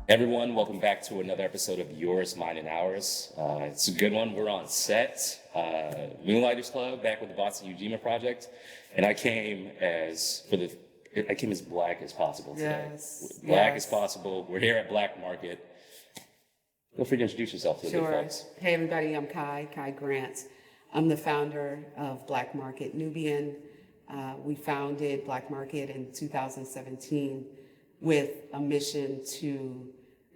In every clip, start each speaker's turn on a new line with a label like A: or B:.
A: Everyone, welcome back to another episode of Yours, Mine, and Ours. It's a good one. We're on set, Moonlighters Club, back with the Boston Ujima project, and I came as black as possible today.
B: Yes.
A: Black
B: yes.
A: as possible. We're here at Black Market. Feel free to introduce yourself to the good folks.
B: Hey everybody, I'm Kai Grant. I'm the founder of Black Market Nubian. We founded Black Market in 2017 with a mission to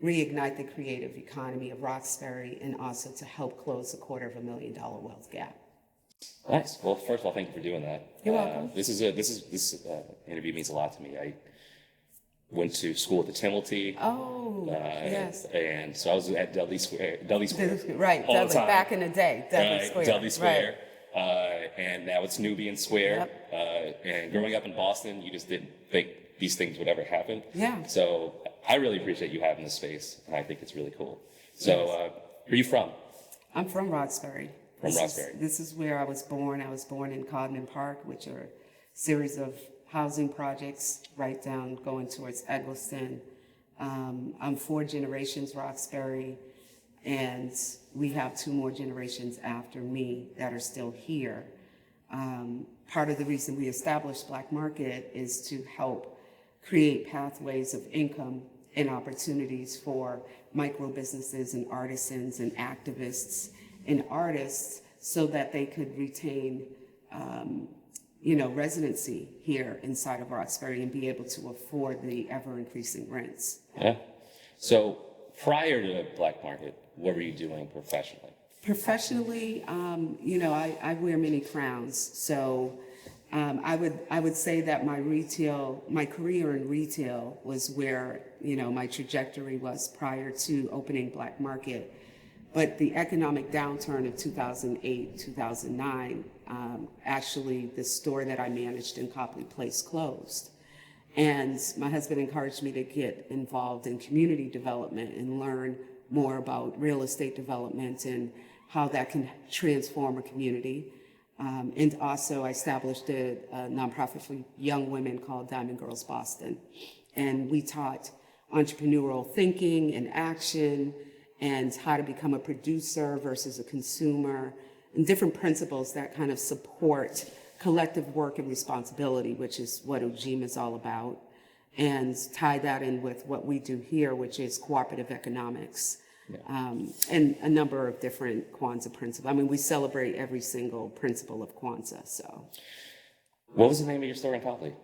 B: reignite the creative economy of Roxbury and also to help close the $250,000 wealth gap.
A: Nice. Well, first of all, thank you for doing that.
B: You're welcome.
A: This interview means a lot to me. I went to school at the Timilty.
B: Yes.
A: And so I was at Dudley Square.
B: Right,
A: all the
B: Dudley,
A: time.
B: back in the day, Dudley Square.
A: Dudley Square.
B: Right.
A: And now it's Nubian Square. And growing up in Boston, you just didn't think these things would ever happen.
B: Yeah.
A: So I really appreciate you having this space, and I think it's really cool. So where are you from?
B: I'm from Roxbury.
A: Roxbury.
B: This is where I was born. I was born in Codman Park, which are a series of housing projects right down going towards Eggleston. I'm 4 generations Roxbury, and we have 2 more generations after me that are still here. Part of the reason we established Black Market is to help create pathways of income and opportunities for micro businesses and artisans and activists and artists so that they could retain residency here inside of Roxbury and be able to afford the ever-increasing rents.
A: Yeah. So prior to Black Market, what were you doing professionally?
B: Professionally, I wear many crowns. So I would say that my career in retail was where, my trajectory was prior to opening Black Market. But the economic downturn of 2008, 2009, actually the store that I managed in Copley Place closed. And my husband encouraged me to get involved in community development and learn more about real estate development and how that can transform a community. And also I established a nonprofit for young women called Diamond Girls Boston. And we taught entrepreneurial thinking and action and how to become a producer versus a consumer, and different principles that kind of support collective work and responsibility, which is what Ujima is all about, and tie that in with what we do here, which is cooperative economics, and a number of different Kwanzaa principles. I mean, we celebrate every single principle of Kwanzaa, so.
A: What was the name of your store in Copley?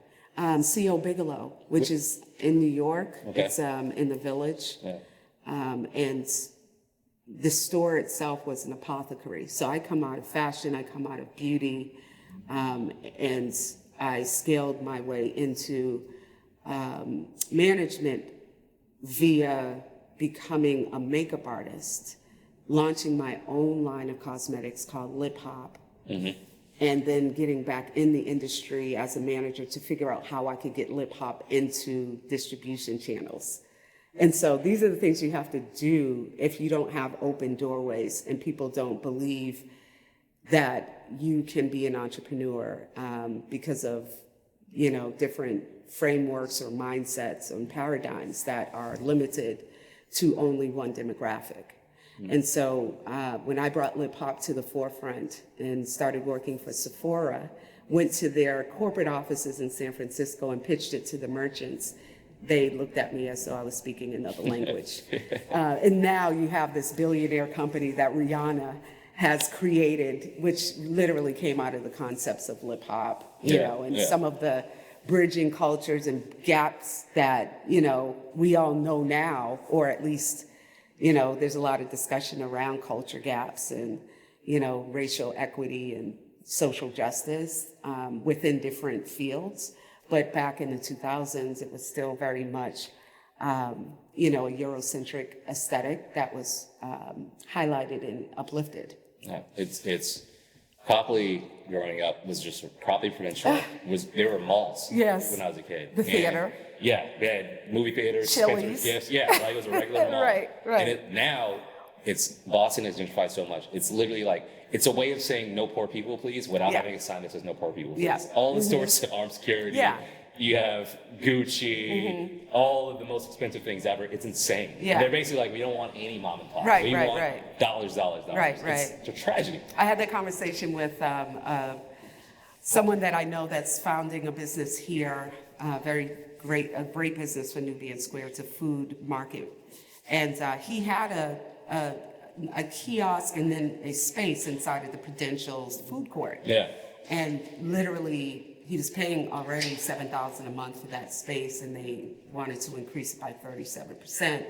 B: C.O. Bigelow, which is in New York.
A: Okay.
B: It's in the Village.
A: Yeah.
B: And the store itself was an apothecary. So I come out of fashion, I come out of beauty, and I scaled my way into management via becoming a makeup artist, launching my own line of cosmetics called Lip Hop, and then getting back in the industry as a manager to figure out how I could get Lip Hop into distribution channels. And so these are the things you have to do if you don't have open doorways and people don't believe that you can be an entrepreneur because of, different frameworks or mindsets and paradigms that are limited to only one demographic. And so when I brought Lip Hop to the forefront and started working for Sephora, went to their corporate offices in San Francisco and pitched it to the merchants, they looked at me as though I was speaking another language. And now you have this billionaire company that Rihanna has created, which literally came out of the concepts of lip hop, and some of the bridging cultures and gaps that, we all know now, or at least, there's a lot of discussion around culture gaps and, racial equity and social justice within different fields. But back in the 2000s, it was still very much, a Eurocentric aesthetic that was highlighted and uplifted.
A: Yeah, it's Copley growing up was just Copley Prudential there were malls.
B: Yes.
A: When I was a kid.
B: The theater.
A: Yeah, they had movie theaters,
B: Chili's.
A: Spencer's Gifts. Yeah, like it was a regular mall.
B: Right.
A: And now Boston has gentrified so much. It's literally like it's a way of saying no poor people, please, without having a sign that says no poor people, please.
B: Yeah.
A: All the stores have armed security.
B: Yeah.
A: you have Gucci, all of the most expensive things ever. It's insane.
B: Yeah.
A: They're basically like, we don't want any mom and pop.
B: Right,
A: we
B: right,
A: want
B: right.
A: dollars.
B: Right,
A: It's a tragedy.
B: I had that conversation with someone that I know that's founding a business here, a great business for Nubian Square. It's a food market. And he had a kiosk and then a space inside of the Prudential's food court.
A: Yeah.
B: And literally, he was paying already $7,000 a month for that space, and they wanted to increase it by 37%.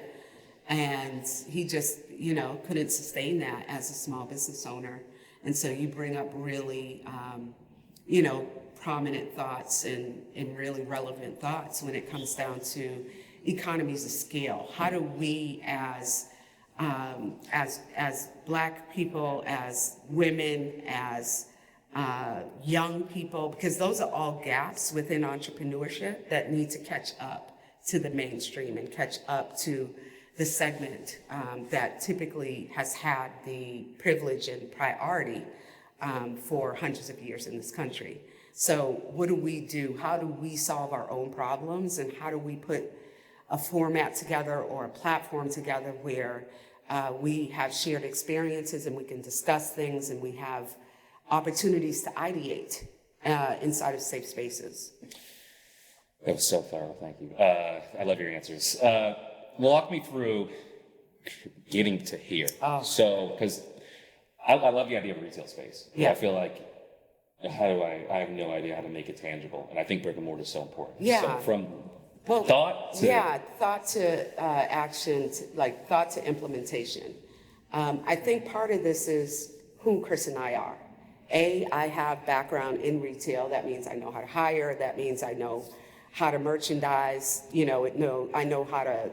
B: And he just, couldn't sustain that as a small business owner. And so you bring up really, prominent thoughts and really relevant thoughts when it comes down to economies of scale. How do we as Black people, as women, as young people, because those are all gaps within entrepreneurship that need to catch up to the mainstream and catch up to the segment that typically has had the privilege and priority for hundreds of years in this country. So what do we do? How do we solve our own problems, and how do we put a format together or a platform together where we have shared experiences and we can discuss things and we have opportunities to ideate inside of safe spaces?
A: That was so thorough, thank you. I love your answers. Walk me through getting to here. So, because I love the idea of a retail space.
B: Yeah.
A: I feel like, I have no idea how to make it tangible. And I think brick and mortar is so important.
B: Yeah.
A: So from thought to...
B: thought to action, thought to implementation. I think part of this is who Chris and I are. I have background in retail. That means I know how to hire. That means I know how to merchandise. I know how to,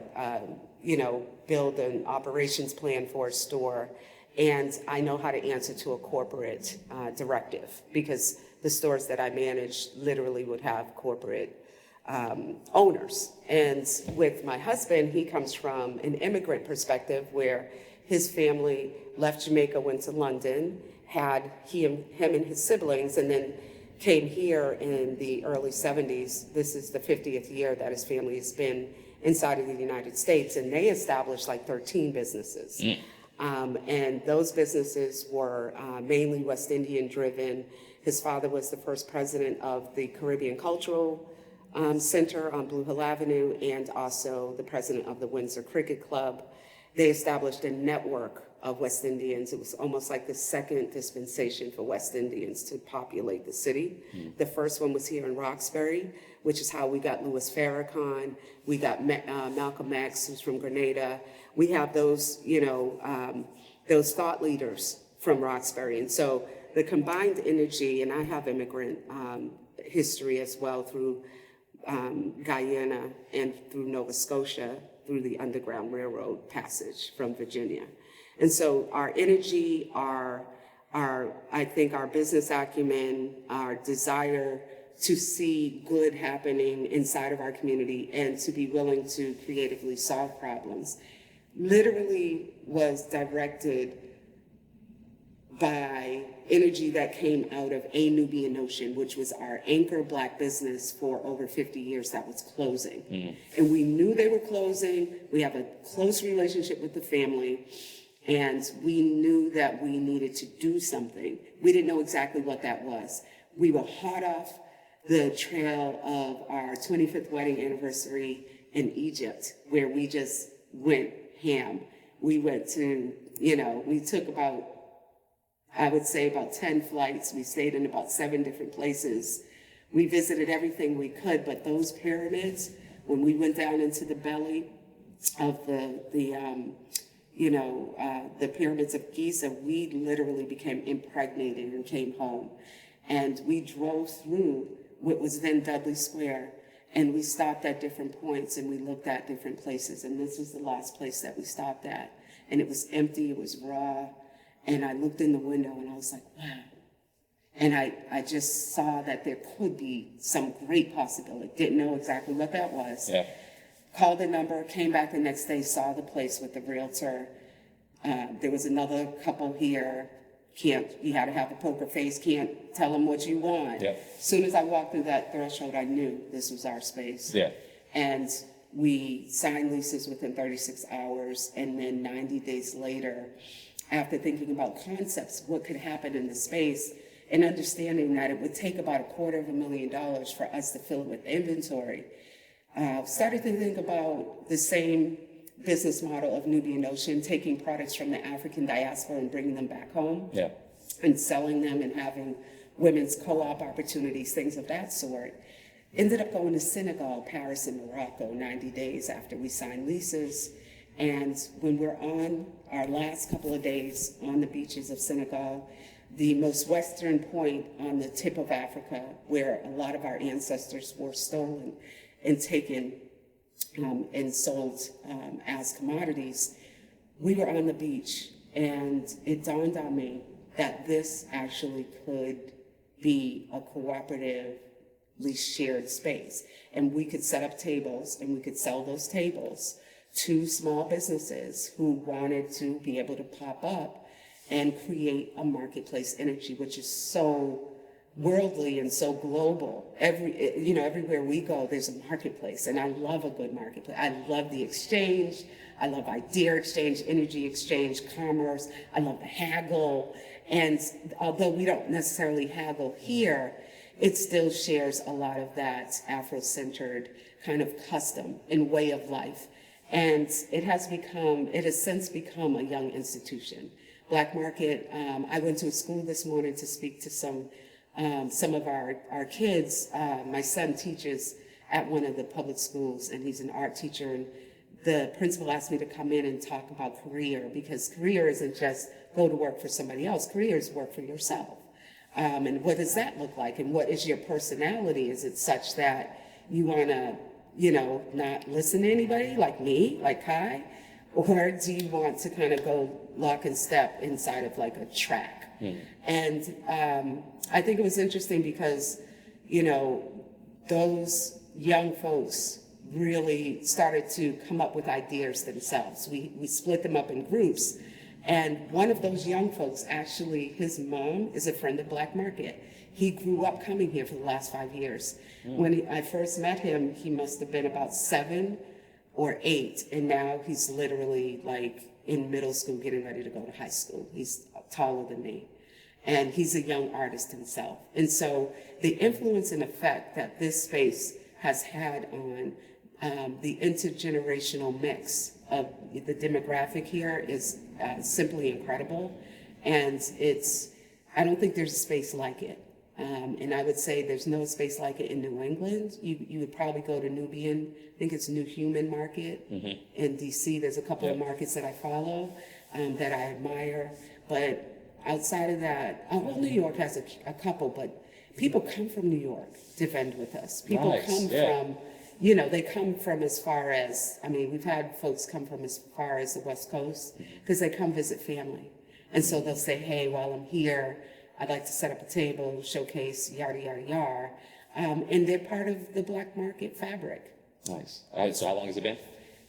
B: build an operations plan for a store. And I know how to answer to a corporate directive, because the stores that I manage literally would have corporate owners. And with my husband, he comes from an immigrant perspective where his family left Jamaica, went to London, had him and his siblings, and then came here in the early 70s. This is the 50th year that his family has been inside of the United States, and they established 13 businesses. And those businesses were mainly West Indian driven. His father was the first president of the Caribbean Cultural Center on Blue Hill Avenue, and also the president of the Windsor Cricket Club. They established a network of West Indians. It was almost like the second dispensation for West Indians to populate the city. The first one was here in Roxbury, which is how we got Louis Farrakhan. We got Malcolm X, who's from Grenada. We have those, those thought leaders from Roxbury. And so the combined energy, and I have immigrant history as well through Guyana and through Nova Scotia, through the Underground Railroad passage from Virginia. And so our energy, I think our business acumen, our desire to see good happening inside of our community and to be willing to creatively solve problems literally was directed by energy that came out of A Nubian Notion, which was our anchor Black business for over 50 years that was closing. And we knew they were closing. We have a close relationship with the family, and we knew that we needed to do something. We didn't know exactly what that was. We were hot off the trail of our 25th wedding anniversary in Egypt, where we just went ham. We went to, we took about 10 flights. We stayed in about 7 different places. We visited everything we could, but those pyramids, when we went down into the belly of the pyramids of Giza, we literally became impregnated and came home. And we drove through what was then Dudley Square, and we stopped at different points and we looked at different places. And this was the last place that we stopped at. And it was empty, it was raw. And I looked in the window and I was like, wow. And I just saw that there could be some great possibility. Didn't know exactly what that was. Yeah. Called the number, came back the next day, saw the place with the realtor. There was another couple here, you had to have a poker face, can't tell them what you want.
A: Yeah.
B: As soon as I walked through that threshold, I knew this was our space.
A: Yeah.
B: And we signed leases within 36 hours, and then 90 days later, after thinking about concepts, what could happen in the space, and understanding that it would take about $250,000 for us to fill it with inventory, started to think about the same business model of Nubian Ocean, taking products from the African diaspora and bringing them back home,
A: Yeah.
B: and selling them and having women's co-op opportunities, things of that sort. Ended up going to Senegal, Paris, and Morocco 90 days after we signed leases. And when we're on our last couple of days on the beaches of Senegal, the most western point on the tip of Africa, where a lot of our ancestors were stolen and taken and sold as commodities, we were on the beach, and it dawned on me that this actually could be a cooperatively shared space, and we could set up tables and we could sell those tables to small businesses who wanted to be able to pop up and create a marketplace energy, which is so worldly and so global. Everywhere we go, there's a marketplace, and I love a good marketplace. I love the exchange. I love idea exchange, energy exchange, commerce. I love the haggle. And although we don't necessarily haggle here, it still shares a lot of that Afro-centered kind of custom and way of life. And it has since become a young institution. Black Market, I went to a school this morning to speak to some of our kids. My son teaches at one of the public schools, and he's an art teacher. And the principal asked me to come in and talk about career, because career isn't just go to work for somebody else. Career is work for yourself. And what does that look like? And what is your personality? Is it such that you want to, not listen to anybody like me, like Kai? Or do you want to kind of go lock and step inside of like a track? And I think it was interesting because, those young folks really started to come up with ideas themselves. We split them up in groups. And one of those young folks, actually, his mom is a friend of Black Market. He grew up coming here for the last 5 years. When I first met him, he must have been about 7 or 8, and now he's literally like in middle school, getting ready to go to high school. He's taller than me, and he's a young artist himself. And so the influence and effect that this space has had on the intergenerational mix of the demographic here is simply incredible. And I don't think there's a space like it. And I would say there's no space like it in New England. You would probably go to Nubian, I think it's New Human Market in DC. There's a couple of markets that I follow that I admire. But outside of that, New York has a couple, but people come from New York to vend with us. People come from, they come from as far as, we've had folks come from as far as the West Coast because they come visit family. And so they'll say, hey, while I'm here, I'd like to set up a table, showcase, yada, yada, yada. And they're part of the Black Market fabric.
A: Nice. So how long has it been?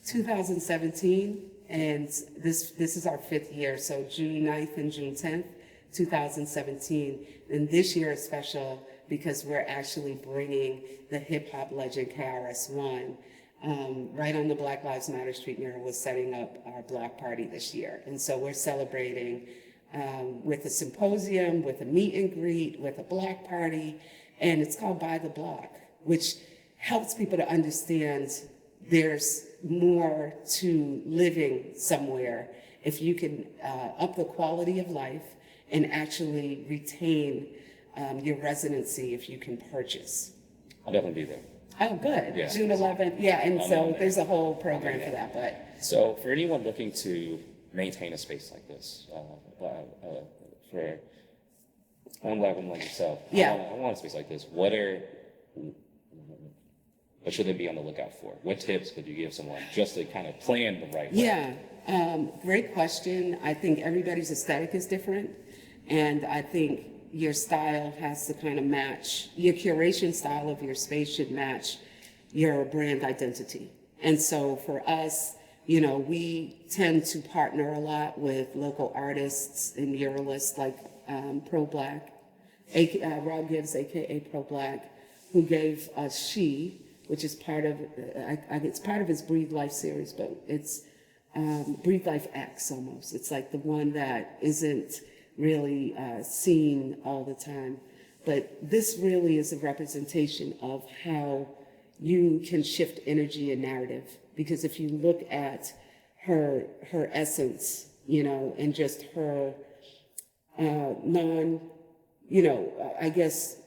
B: 2017, and this is our 5th year, so June 9th and June 10th, 2017. And this year is special because we're actually bringing the hip-hop legend KRS-One right on the Black Lives Matter street mural. Was setting up our block party this year. And so we're celebrating with a symposium, with a meet and greet, with a block party, and it's called By the Block, which helps people to understand there's more to living somewhere if you can up the quality of life and actually retain your residency if you can purchase.
A: I'll definitely be there.
B: Oh, good.
A: Yeah.
B: June 11th. Yeah, and so there's a whole program for that. But
A: so for anyone looking to maintain a space like this, for young Black women like yourself, I want a space like this. What should they be on the lookout for? What tips could you give someone just to kind of plan the right way?
B: Yeah, great question. I think everybody's aesthetic is different, and I think your style has to kind of match, your curation style of your space should match your brand identity. And so for us, We tend to partner a lot with local artists and muralists like Pro Black, Rob Gibbs, aka Pro Black, who gave us She, which is part of it's part of his Breathe Life series, but it's Breathe Life X almost. It's like the one that isn't really seen all the time. But this really is a representation of how you can shift energy and narrative. Because if you look at her essence, and just her I guess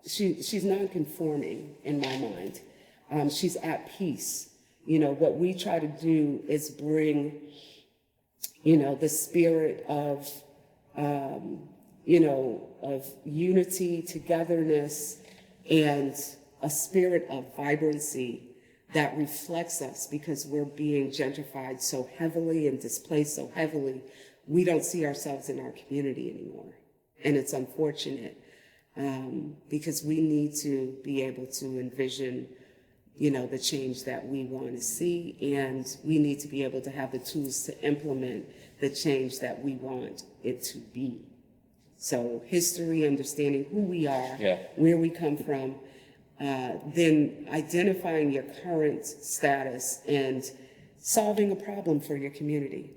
B: she's non-conforming in my mind. She's at peace. What we try to do is bring, the spirit of, of unity, togetherness, and a spirit of vibrancy that reflects us, because we're being gentrified so heavily and displaced so heavily. We don't see ourselves in our community anymore. And it's unfortunate, because we need to be able to envision, the change that we want to see, and we need to be able to have the tools to implement the change that we want it to be. So history, understanding who we are, where we come from, then identifying your current status and solving a problem for your community.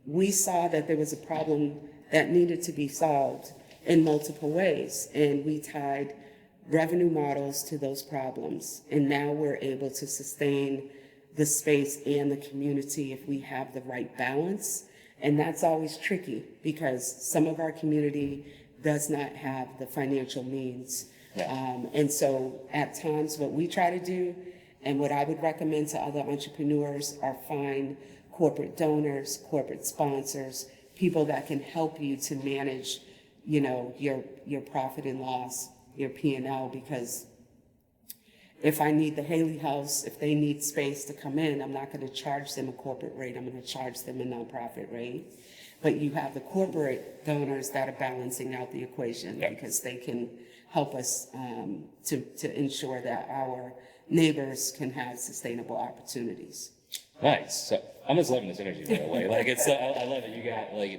B: We saw that there was a problem that needed to be solved in multiple ways, and we tied revenue models to those problems. And now we're able to sustain the space and the community if we have the right balance. And that's always tricky, because some of our community does not have the financial means. And so at times what we try to do, and what I would recommend to other entrepreneurs, are find corporate donors, corporate sponsors, people that can help you to manage, your profit and loss, your P&L, because if I need the Haley House, if they need space to come in, I'm not going to charge them a corporate rate. I'm going to charge them a nonprofit rate. But you have the corporate donors that are balancing out the equation, because they can help us to ensure that our neighbors can have sustainable opportunities.
A: Nice. So I'm just loving this energy, by the way. Like, it's I love it. You got like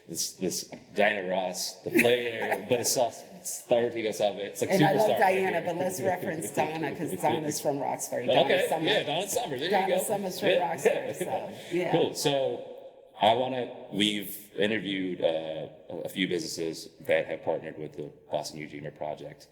A: this Diana Ross, the player, but it's also therapy of it. It's like
B: and I love
A: superstar.
B: Diana, but let's reference Donna, because Donna's from Roxbury.
A: Okay. Donna Summers. There you
B: Donna
A: go.
B: Summers from Roxbury. So yeah.
A: Cool. So we've interviewed a few businesses that have partnered with the Boston UGmer project.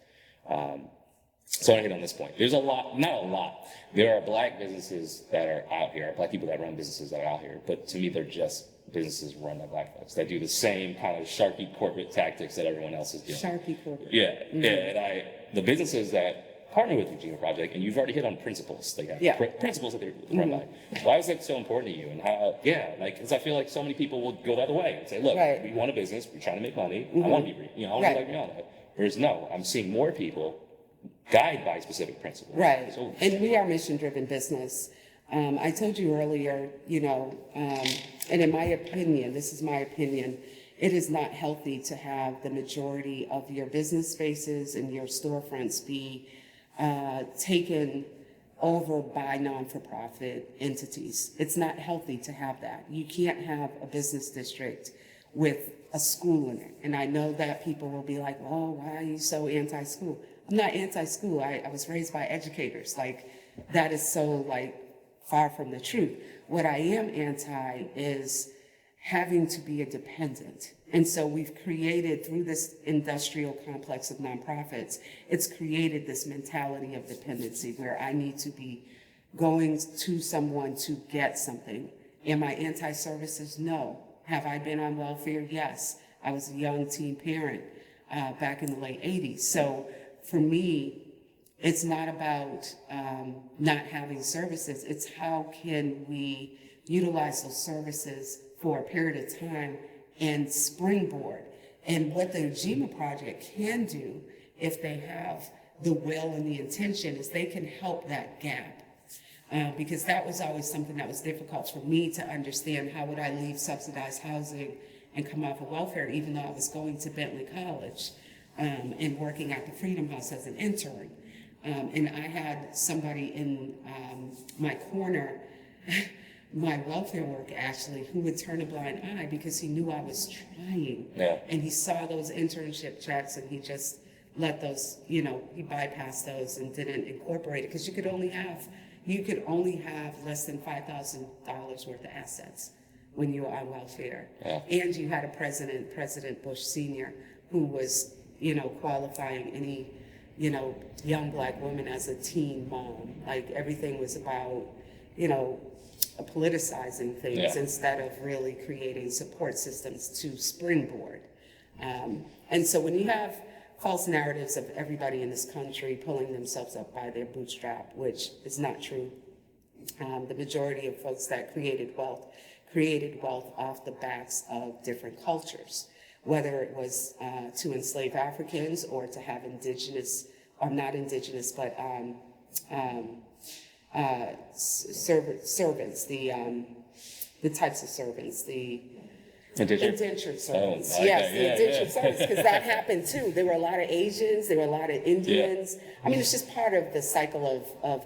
A: So I want to hit on this point. There's not a lot. There are Black businesses that are out here, Black people that run businesses that are out here, but to me, they're just businesses run by Black folks that do the same kind of Sharpie corporate tactics that everyone else is doing.
B: Sharpie corporate.
A: Yeah, and the businesses that partner with the UGmer project, and you've already hit on principles. They have principles that they're run by. Why was that so important to you? And how, because I feel like so many people will go the other way and say, look, we want a business, we're trying to make money, I want to be, I want to be like beyond that. Whereas no, I'm seeing more people guided by specific principles.
B: Right.
A: So,
B: and we are mission-driven business. I told you earlier, and in my opinion, this is my opinion, it is not healthy to have the majority of your business spaces and your storefronts be taken over by non-for-profit entities. It's not healthy to have that. You can't have a business district with a school in it. And I know that people will be like, well, why are you so anti-school? I'm not anti-school. I was raised by educators. Like, that is so far from the truth. What I am anti is having to be a dependent. And so we've created, through this industrial complex of nonprofits, it's created this mentality of dependency where I need to be going to someone to get something. Am I anti-services? No. Have I been on welfare? Yes. I was a young teen parent back in the late 80s. So for me, it's not about not having services. It's how can we utilize those services for a period of time and springboard. And what the Ujima Project can do, if they have the will and the intention, is they can help that gap. Because that was always something that was difficult for me to understand. How would I leave subsidized housing and come off of welfare, even though I was going to Bentley College and working at the Freedom House as an intern? And I had somebody in my corner my welfare work actually, who would turn a blind eye because he knew I was trying.
A: Yeah.
B: And he saw those internship checks and he just let those, he bypassed those and didn't incorporate it because you could only have less than $5,000 worth of assets when you were on welfare.
A: Yeah.
B: And you had a President Bush Sr., who was, qualifying any, young Black woman as a teen mom. Like everything was about, politicizing things
A: Yeah.
B: instead of really creating support systems to springboard. And so when you have false narratives of everybody in this country pulling themselves up by their bootstrap, which is not true, the majority of folks that created wealth off the backs of different cultures, whether it was to enslave Africans or to have indigenous, or not indigenous, but servants, the types of servants, the indentured servants.
A: Oh, okay.
B: Yes, the indentured servants, because that happened too. There were a lot of Asians, there were a lot of Indians.
A: Yeah.
B: I mean, it's just part of the cycle of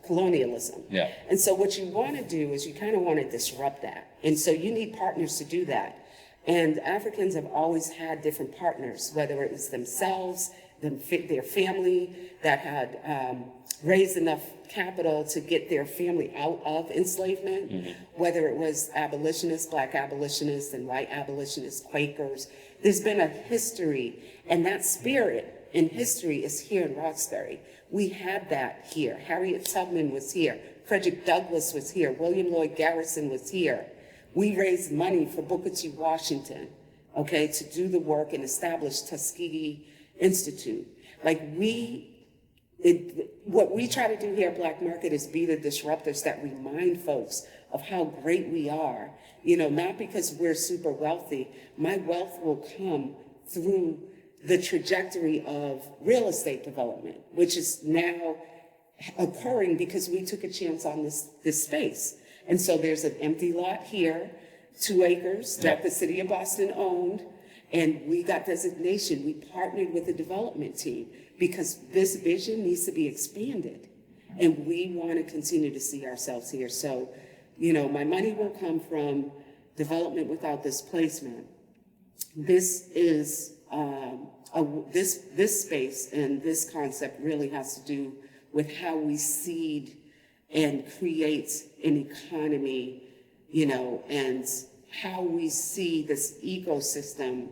B: colonialism.
A: Yeah.
B: And so what you want to do is you kind of want to disrupt that. And so you need partners to do that. And Africans have always had different partners, whether it was themselves, their family that had raised enough capital to get their family out of enslavement,
A: Mm-hmm.
B: whether it was abolitionists, Black abolitionists and white abolitionists, Quakers. There's been a history, and that spirit in history is here in Roxbury. We had that here. Harriet Tubman was here. Frederick Douglass was here. William Lloyd Garrison was here. We raised money for Booker T. Washington, okay, to do the work and establish Tuskegee Institute. What we try to do here at Black Market is be the disruptors that remind folks of how great we are. Not because we're super wealthy. My wealth will come through the trajectory of real estate development, which is now occurring because we took a chance on this space. And so there's an empty lot here, 2 acres that the city of Boston owned, and we got designation. We partnered with the development team because this vision needs to be expanded. And we want to continue to see ourselves here. So, my money will come from development without displacement. This is, this space and this concept really has to do with how we seed and create an economy, and how we see this ecosystem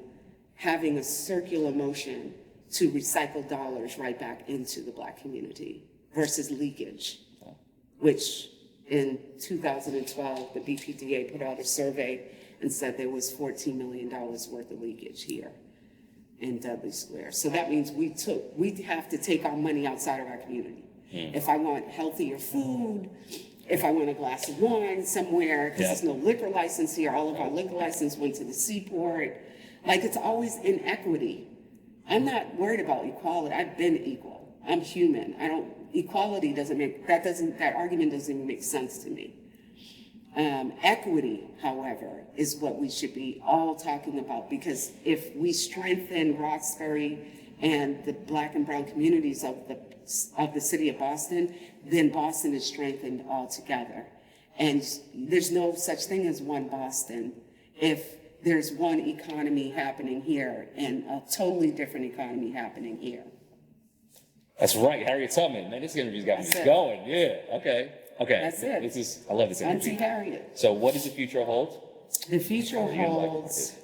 B: having a circular motion to recycle dollars right back into the Black community versus leakage, which in 2012, the BPDA put out a survey and said there was $14 million worth of leakage here in Dudley Square. So that means we have to take our money outside of our community. If I want healthier food, if I want a glass of wine somewhere, because there's no liquor license here, all of our liquor license went to the seaport. It's always inequity. I'm not worried about equality. I've been equal. I'm human. Equality that argument doesn't even make sense to me. Equity, however, is what we should be all talking about, because if we strengthen Roxbury and the Black and brown communities of the city of Boston, then Boston is strengthened altogether. And there's no such thing as one Boston if there's one economy happening here and a totally different economy happening here.
A: That's right, Harriet Tubman. Man, this interview's got me going. Yeah, okay.
B: That's it.
A: I love this interview.
B: Auntie Harriet.
A: So what does the future hold?
B: The future holds,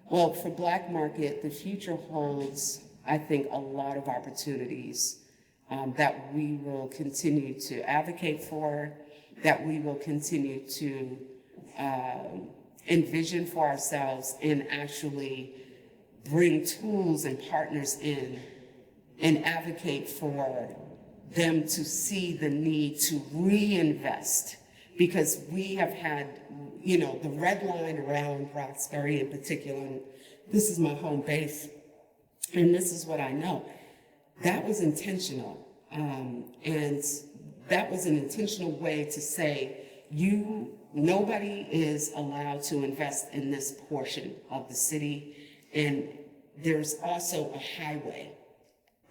B: well, for Black Market, the future holds, I think, a lot of opportunities that we will continue to advocate for, that we will continue to envision for ourselves and actually bring tools and partners in and advocate for them to see the need to reinvest, because we have had, the red line around Roxbury in particular, and this is my home base, and this is what I know. That was intentional, and that was an intentional way to say, nobody is allowed to invest in this portion of the city, and there's also a highway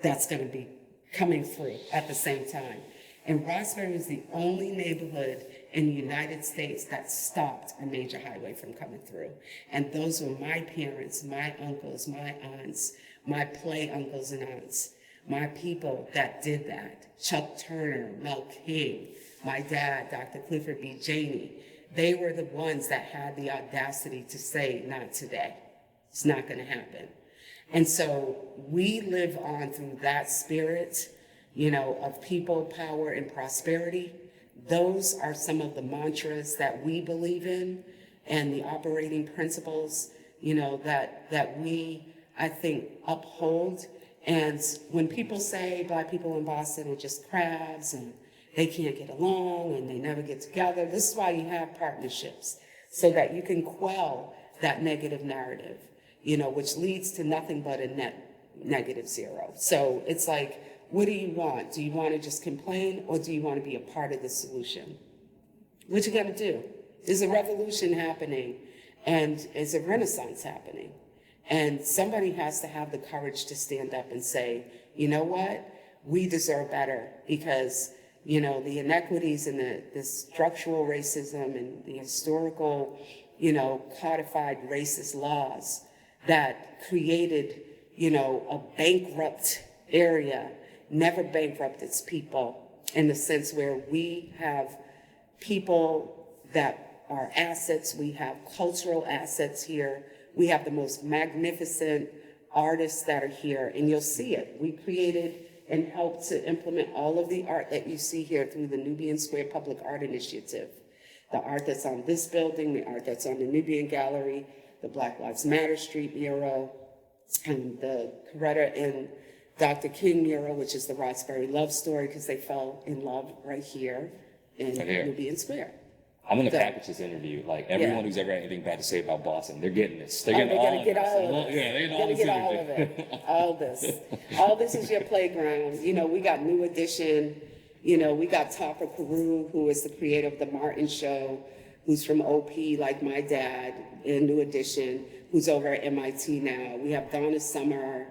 B: that's going to be coming through at the same time. And Roxbury is the only neighborhood in the United States that stopped a major highway from coming through. And those were my parents, my uncles, my aunts, my play uncles and aunts, my people that did that. Chuck Turner, Mel King, my dad, Dr. Clifford B. Janey. They were the ones that had the audacity to say, not today. It's not going to happen. And so we live on through that spirit, of people, power, and prosperity. Those are some of the mantras that we believe in and the operating principles, that we, I think, uphold. And when people say Black people in Boston are just crabs and they can't get along and they never get together, this is why you have partnerships, so that you can quell that negative narrative, which leads to nothing but a net negative zero. So it's like, what do you want? Do you want to just complain, or do you want to be a part of the solution? What you got to do? There's a revolution happening, and there's a renaissance happening. And somebody has to have the courage to stand up and say, you know what? We deserve better, because, the inequities and the structural racism and the historical, codified racist laws that created, a bankrupt area never bankrupt its people, in the sense where we have people that are assets, we have cultural assets here, we have the most magnificent artists that are here, and you'll see it. We created and helped to implement all of the art that you see here through the Nubian Square Public Art Initiative. The art that's on this building, the art that's on the Nubian Gallery, the Black Lives Matter Street mural, and the Coretta and Dr. King mural, which is the Roxbury love story, because they fell in love right here in Nubian Square.
A: I'm going to package this interview. Like, everyone who's ever had anything bad to say about Boston, they're getting this. They're
B: getting
A: all
B: of it.
A: Yeah, they're going to get
B: all of it. All this. All this is your playground. We got New Edition. We got Topper Carew, who is the creator of The Martin Show, who's from OP, like my dad, in New Edition, who's over at MIT now. We have Donna Summer.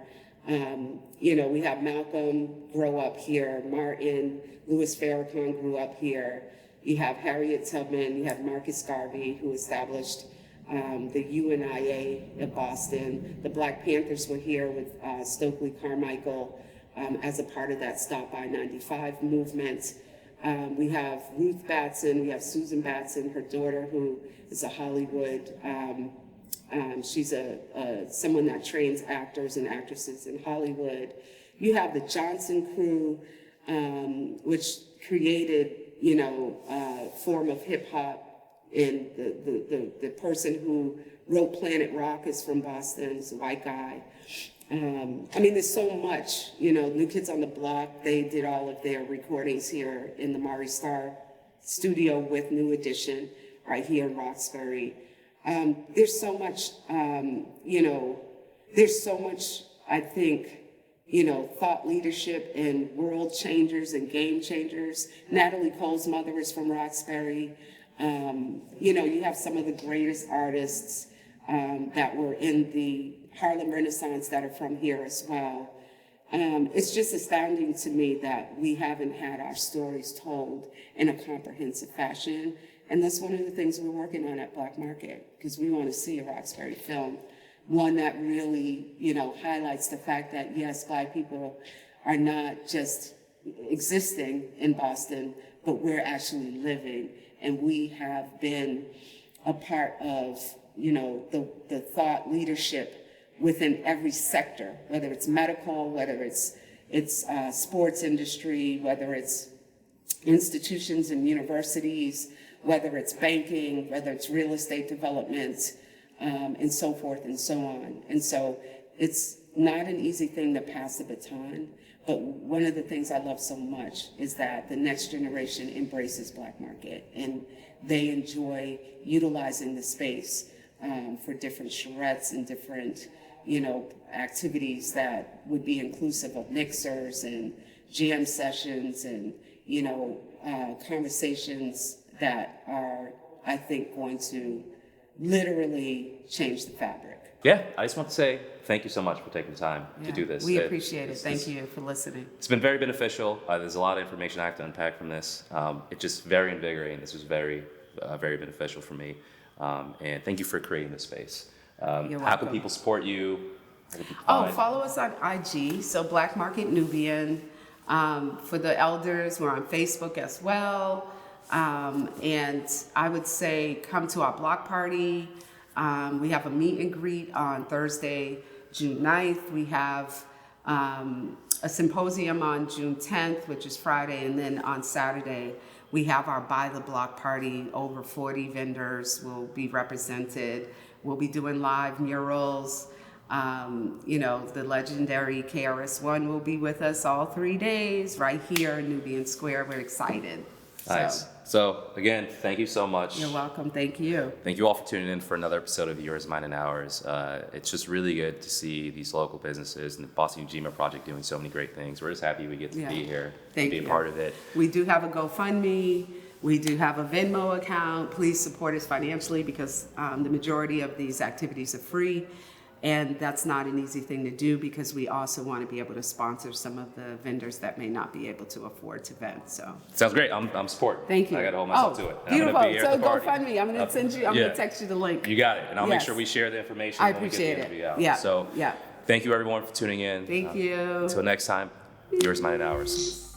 B: We have Malcolm grow up here. Martin, Louis Farrakhan grew up here. You have Harriet Tubman, you have Marcus Garvey, who established the UNIA in Boston. The Black Panthers were here with Stokely Carmichael as a part of that Stop by 95 movement. We have Ruth Batson, we have Susan Batson, her daughter, who is a Hollywood, she's someone that trains actors and actresses in Hollywood. You have the Johnson crew, which created, form of hip hop, and the person who wrote Planet Rock is from Boston, is a white guy. There's so much, New Kids on the Block, they did all of their recordings here in the Maury Star studio with New Edition right here in Roxbury. There's so much, I think, thought leadership and world changers and game changers. Natalie Cole's mother is from Roxbury. You have some of the greatest artists that were in the Harlem Renaissance that are from here as well. It's just astounding to me that we haven't had our stories told in a comprehensive fashion. And that's one of the things we're working on at Black Market, because we want to see a Roxbury film, one that really, highlights the fact that, yes, Black people are not just existing in Boston, but we're actually living. And we have been a part of, the thought leadership within every sector, whether it's medical, whether it's sports industry, whether it's institutions and universities, whether it's banking, whether it's real estate development, and so forth and so on. And so it's not an easy thing to pass the baton, but one of the things I love so much is that the next generation embraces Black Market, and they enjoy utilizing the space for different charrettes and different, activities that would be inclusive of mixers and jam sessions and, conversations that are, I think, going to literally change the fabric
A: Yeah, I just want to say thank you so much for taking the time to do this.
B: We appreciate it. Thank you for listening.
A: It's been very beneficial. There's a lot of information I have to unpack from this. It's just very invigorating. This was very, very beneficial for me. And thank you for creating this space. How can people support you?
B: Follow us on IG. So Black Market Nubian. For the elders, we're on Facebook as well. And I would say come to our block party. We have a meet and greet on Thursday, June 9th. We have a symposium on June 10th, which is Friday. And then on Saturday, we have our Buy the Block party. Over 40 vendors will be represented. We'll be doing live murals. The legendary KRS-One will be with us all 3 days right here in Nubian Square. We're excited.
A: Nice. So again, thank you so much.
B: You're welcome. Thank you.
A: Thank you all for tuning in for another episode of Yours, Mine, and Ours. It's just really good to see these local businesses and the Boston Ujima Project doing so many great things. We're just happy we get to be here and be a part of it.
B: We do have a GoFundMe. We do have a Venmo account. Please support us financially because the majority of these activities are free. And that's not an easy thing to do because we also want to be able to sponsor some of the vendors that may not be able to afford to vend. So
A: sounds great. I'm support.
B: Thank you.
A: I got to hold myself to it. And
B: beautiful.
A: I'm be here
B: so
A: at the party.
B: GoFundMe. I'm going to send you. I'm going to text you the link.
A: You got it. And I'll make sure we share the information.
B: I appreciate it.
A: Yeah. So thank you everyone for tuning in.
B: Thank you.
A: Until next time, Yours, Mine, and Ours.